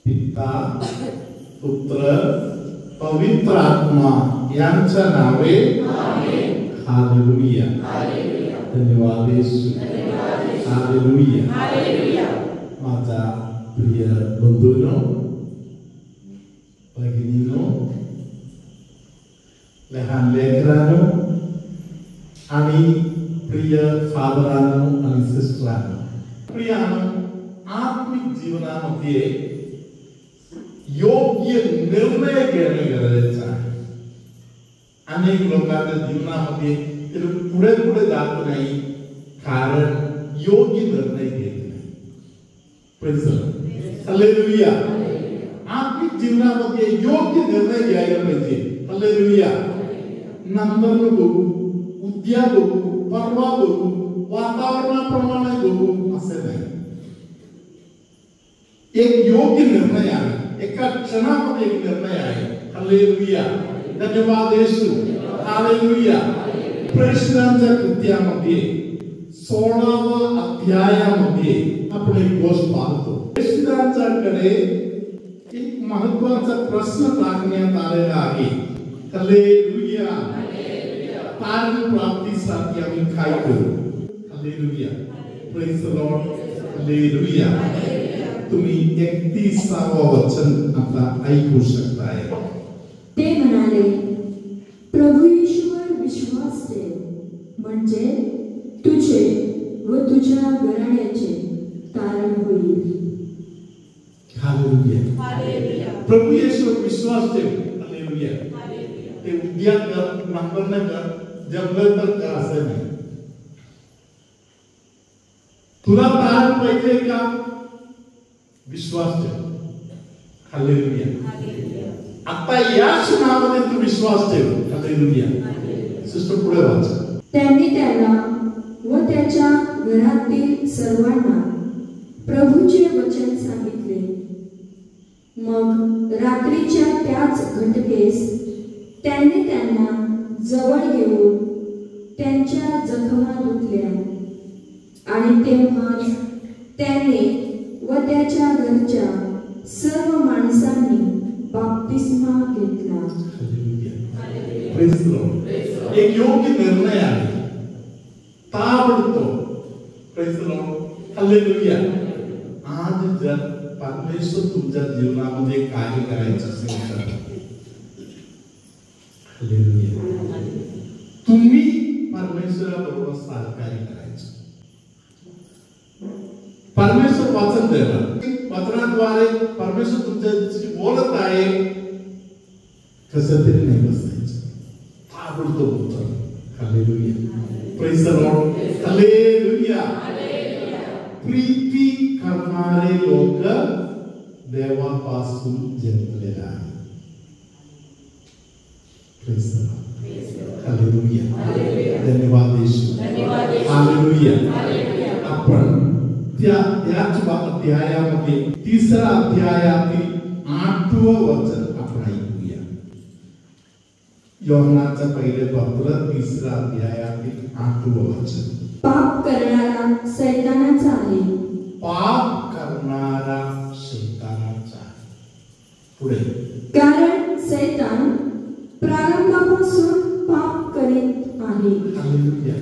पिता पुत्र पवित्र आत्मा यांच्या नावे आमेन. हालेलुया. धन्यवाद येशू. हालेलुया. माझा प्रिय बंधूंनो, भगिनींनो, लहान लेकरांनो आणि प्रिय फादरांनो आणि सिस्टरांनो, प्रियानो, आत्मिक जीवनामध्ये योग्य निर्णय घेणे गरजेचे आहे. अनेक लोकांच्या जीवनामध्ये ते पुढे पुढे जात नाही कारण योग्य निर्णय घेत नाही. Praise the Lord. हालेलुया. आत्मिक जीवनामध्ये योग्य निर्णय घ्यायला पाहिजे. हालेलुया. नंतर बघू, उद्या बघू, परवा बघू, वातावरणाप्रमाणे बघू असे नाही. एक योग्य निर्णय आहे. एका क्षणामध्ये एक निर्णय आहे. हालेलुया. धन्यवाद येशू. हालेलुया. प्रेषितांच्या कृत्यामध्ये 16व्या अध्यायामध्ये आपण एक गोष्ट पाहतो. प्रेषितांच्याकडे एक महत्त्वाचा प्रश्न टाकण्यात आलेला आहे. हालेलुया. तारण प्राप्तीसाठी आम्ही काय करू? Hallelujah. Praise the Lord. Hallelujah. तुम्ही 31वा वचन आता ऐकू शकताय. ते म्हणाले, प्रभू येशूवर विश्वास ठेव, म्हणजे तुझे व तुझ्या घराण्याचे तारण होईल. हालेलुया. प्रभू येशूवर विश्वास ठेव. हालेलुया. ते उद्या कर, नंतर न कर, जमलं तर कर असं नाही. तुला तारण पाहिजे का? विश्वास ठेव. हालेलुया. आता या क्षणामध्ये तू विश्वास ठेव. हालेलुया. सिस्टर पुढे वाचा. त्यांनी त्याला व त्याच्या घरातील सर्वांना प्रभूचे वचन सांगितले. मग रात्रीच्या त्याच घटकेस त्यांनी त्यांना जवळ घेऊन त्यांच्या जखमा धुतल्या आणि तेव्हाच त्याने व त्याच्या घरच्या सर्व माणसांनी बाप्तिस्मा घेतला. Praise the Lord. एक योग्य निर्णय आहे. ताबडतोब. Praise the Lord. हालेलुया. आज जर परमेश्वर तुमच्या जीवनामध्ये कार्य करायचं असेल तर हालेलुया, तुम्ही परमेश्वराबरोबर सहकार्य करायचं. परमेश्वर वाचन देणार. वचनाद्वारे परमेश्वर तुमच्याशी बोलत आहे. कसं तरी नाही बसायचं. ताबडतोब उत्तर. Hallelujah. Praise the Lord. Hallelujah. Preeti करणारे लोक देवापासून जन्मलेले आहेत. Praise the Lord. हालेलुया. धन्यवाद येशू. हालेलुया. आपण त्याच अध्यायामध्ये 3रा अध्यायातील 8वं वचन आपण ऐकूया. योहनाचं पहिले पत्र 3रा अध्यायातील 8वं वचन. पाप करणारा सैतानाचा आहे. पाप करणारा सैतानाचा आहे. पुढे. कारण सैतान प्रारंभापासून पाप करीत आहे. हालेलुया.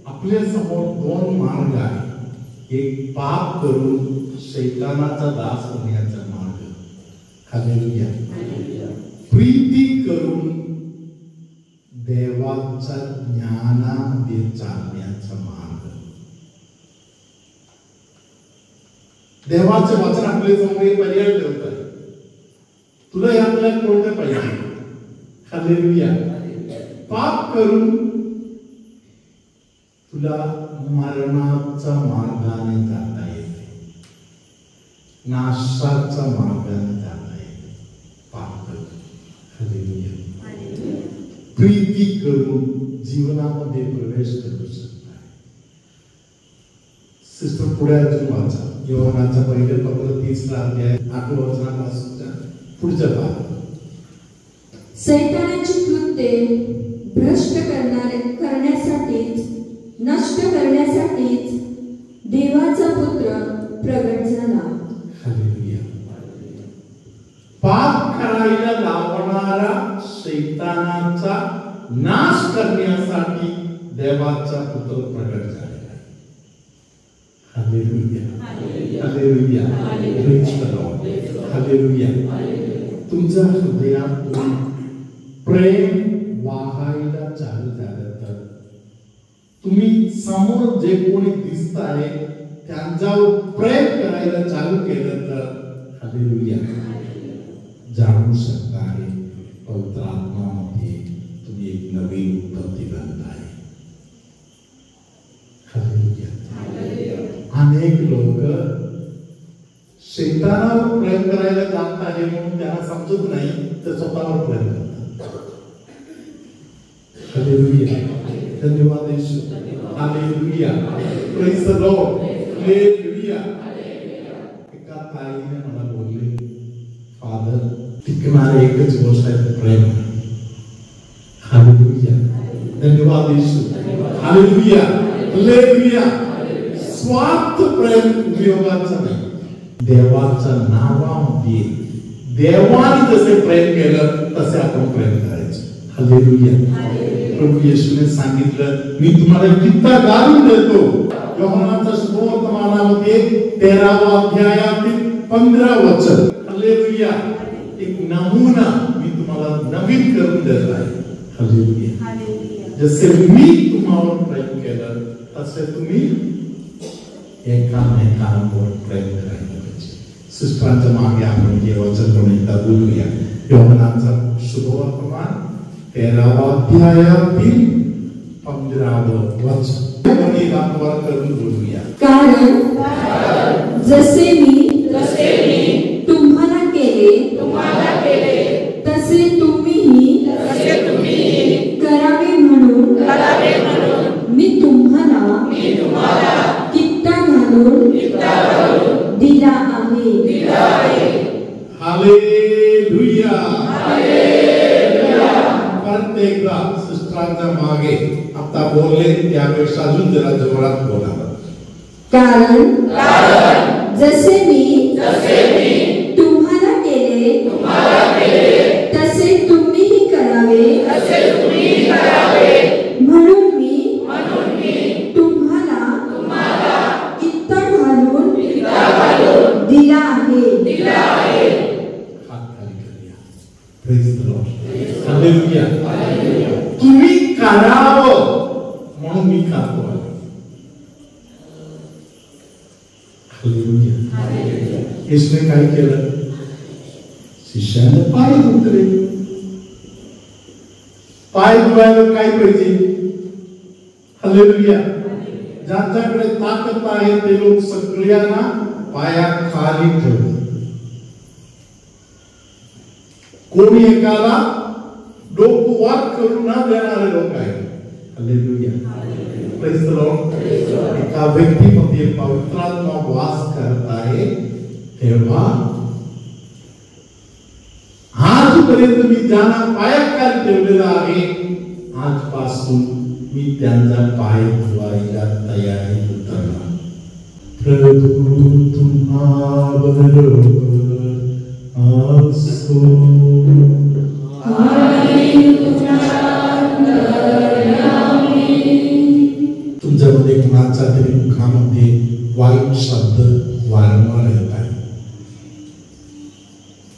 आपल्या समोर 2 मार्ग आहेत. एक पाप करून शैतानाचा दास होण्याचा मार्ग. हालेलुया. प्रीती करून देवाच्या ज्ञानामध्ये चालण्याचा मार्ग. देवाचे वचन आपले समोर पर्याय ठेवतात. तुला यातल्या कोणतं पाहिजे? हालेलुया. पाप करून तुला मरणाचा मार्गाने जाता येते, नाशाचा मार्गाने जाता येते. पाप करून. हालेलुया. प्रीती करून जीवनामध्ये प्रवेश करू शकता. सिस्टर पुढे अजून वाचा. योहानाचा पहिले पत्र 3रा अध्याय 8व्या वचनापासूनच्या पुढच्या भागात. सैतानाची कृत्ये भ्रष्ट करण्यासाठीच, नष्ट करण्यासाठीच देवाचा पुत्र प्रगट झाला. हालेलुया. शैतानाचा नाश करण्यासाठी देवाचा पुत्र प्रकट झालेला आहे. Hallelujah, hallelujah, praise the Lord, hallelujah. तुमच्या हृदयात प्रेम वाहायला चालू झालं तर तुम्ही समोर जे कोणी दिसत आहे त्यांच्यावर प्रेम करायला चालू केलं तर हालेलुया जाणू शकता आहे पवित्र आत्मामध्ये तुम्ही एक नवीन उत्पत्ती बनताय. हालेलुया. अनेक लोक शैतानावर प्रेम करायला जात आहे म्हणून त्यांना समजत नाही तर स्वतःवर प्रेम करतात. हालेलुया. धन्यवाद येशू. Hallelujah. Praise the Lord. Hallelujah. एका ताईने मला बोलले, फादर टिकणारे एकच गोष्ट आहे प्रेम. हालेलुया. धन्यवाद येशू. हालेलुया. हालेलुया. स्वार्थ प्रेम उपयोगाचं नाही. देवाच्या नावामध्ये देवाने जसे प्रेम केलं तसे आपण प्रेम करायचं. हालेलुया. प्रभू येशूने सांगितलं, मी तुम्हाला कित्ता गाळून देतो. योहानाच्या सुवर्तमानामध्ये 13व्या अध्यायातील 15 वचन. हालेलुया. एक नमुना मी तुम्हाला नवीन करून देत आहे. हालेलुया. जसे मी तुम्हावर प्रेम केलं तसे तुम्ही एकामेकांवर प्रेम करायला पाहिजे. सिस्टरांच्या मागे आपण हे वचन करून एकदा बोलूया. योहानाचा सुवर्तमान 13व्या अध्यायातील 15वं वचन. करून बोलूया. कारण जसे मी तुम्हाला केले तसे तुम्हीही करावे म्हणून मी तुम्हाला कित्ता घालून दिला आहे. हालेलुया. प्रत्येकदा सिस्टरांच्या मागे आता बोलले त्यापेक्षा अजून जरा जोरात बोलावं. कारण जसे मी तुम्हाला केले तसे तुम्हीही करावे म्हणून मी तुम्हाला कित्ता घालून दिला आहे. हात खाली करूया. Praise the Lord. हालेलुया. तुम्ही करावं म्हणून मी खातो. हालेलुया. येशूने काय केलं? शिष्याने पाय धुतले. पाय धुवायला काय पाहिजे? हालेलुया. ज्यांच्याकडे ताकद आहे ते लोक सगळ्यांना पाया खाली ठेवतात. कोणी एकाला डोकं वर करून न देणारे लोक आहेत. हालेलुया. Praise the Lord. एका व्यक्तीमध्ये पवित्र आत्मा वास करत आहे तेव्हा आजपर्यंत मी ज्यांना पायाखाली ठेवलेला आहे आजपासून मी त्यांचा पाय धुवायला तयारी उतरला. प्रभू तुम्हाबरोबर असो. तुमच्यामध्ये कुणाचा तरी मुखामध्ये वाईट शब्द वारंवार येत आहे.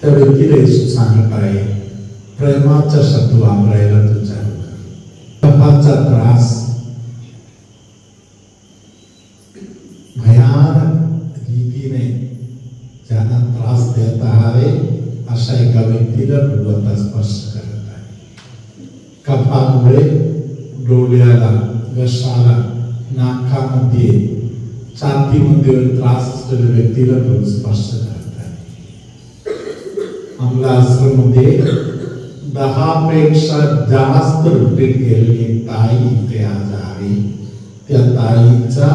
त्या व्यक्तीला येशू सांगत आहे प्रेमाचा शब्द वापरायला तू चालू कर. कफाचा त्रास भयानक रीतीने ज्यांना त्रास देत आहे अशा एका व्यक्तीला प्रभू आता स्पर्श करत आहे. कफामुळे डोळ्याला, घशाला, नाकामध्ये, छातीमध्ये त्रास असलेल्या व्यक्तीला प्रभू स्पर्श करत आहे. आमला आश्रममध्ये 10 पेक्षा जास्त रिट्रीट केलेली ताई इथे आज आहे. त्या ताईचा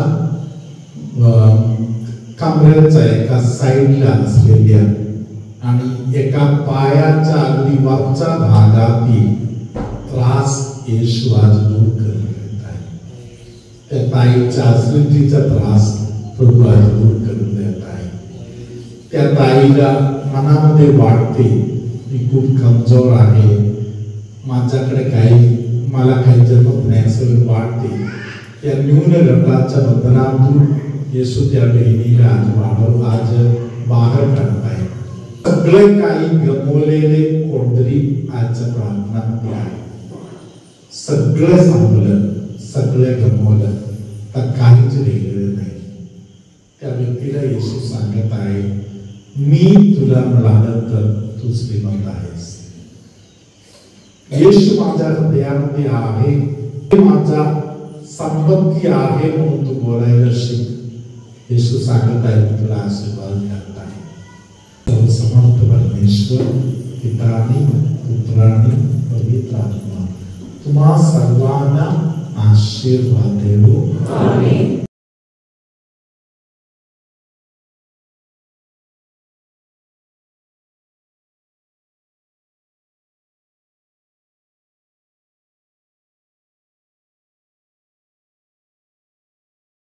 कमरेच्या एका साईडला असलेल्या आणि एका पायाच्या अगदी वरच्या भागातील त्रास येशू आज दूर करत आहे. त्या ताईच्या अस्थितीचा त्रास प्रभू आज दूर करून देत आहे. त्या ताईला मनामध्ये वाटते मी खूप कमजोर आहे, माझ्याकडे मला काही जन्म घेण्याचं वाटते, त्या न्यून गटाच्या बंधनातून येशू त्या बहिणीला आज बाहेर काढताय. सगळे काही गमवलेले कोणतरी आजच्या प्रार्थनामध्ये आहे. सगळं संपलं, सगळं गमवलं, तर काहीच वेगळं नाही. त्या व्यक्तीला येशू सांगत आहे, मी तुला मिळालं तर तू श्रीमंत आहेस. येशू माझ्या हृदयामध्ये आहे, माझा संपत्ती आहे म्हणून तू बोलायला शिक. येशू सांगत आहे, मी तुला आशीर्वाद करत आहे. समर्थ परमेश्वर पितानी पुत्रानी पवित्र आत्मा तुम्हा सर्वांना आशीर्वाद देवो. आमेन.